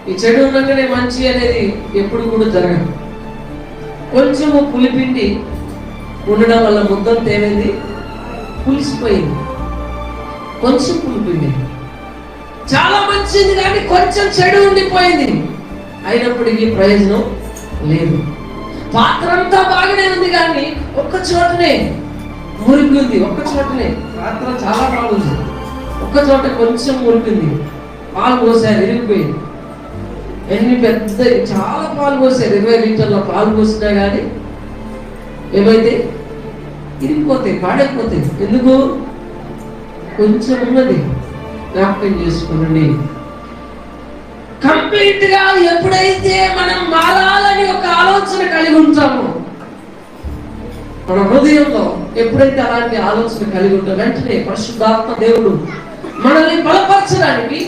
ఈ చెడు ఉండగానే మంచి అనేది ఎప్పుడు కూడా జరగదు. కొంచెము పులిపిండి ఉండడం వల్ల ముద్దంతా ఏమైంది, పులిసిపోయింది. కొంచెం పులిపిండి చాలా మంచిది, కానీ కొంచెం చెడు ఉండిపోయింది, అయినప్పటికీ ప్రయోజనం లేదు. పాత్ర అంతా బాగానే ఉంది, కానీ ఒక్క చోటనే మురికి ఉంది. ఒక్క చోటనే పాత్ర చాలా బాగుంది, ఒక్క చోట కొంచెం మురికింది. పాలు పోసారు, విరిగిపోయింది. ఎన్ని పెద్ద చాలా పాలు పోసారు, 20 లీటర్ల పాలు పోసినా కానీ ఏమైతే ఇరిగిపోతాయి, పాడైపోతాయి. ఎందుకు? కొంచెం ఉన్నది. జ్ఞాపకం చేసుకోండి. కంప్లీట్ గా ఎప్పుడైతే మనం మారాలని ఒక ఆలోచన కలిగి ఉంటామో, మన హృదయంలో ఎప్పుడైతే అలాంటి ఆలోచన కలిగి ఉంటాం, వెంటనే పరిశుద్ధాత్మ దేవుడు మనల్ని బలపరచడానికి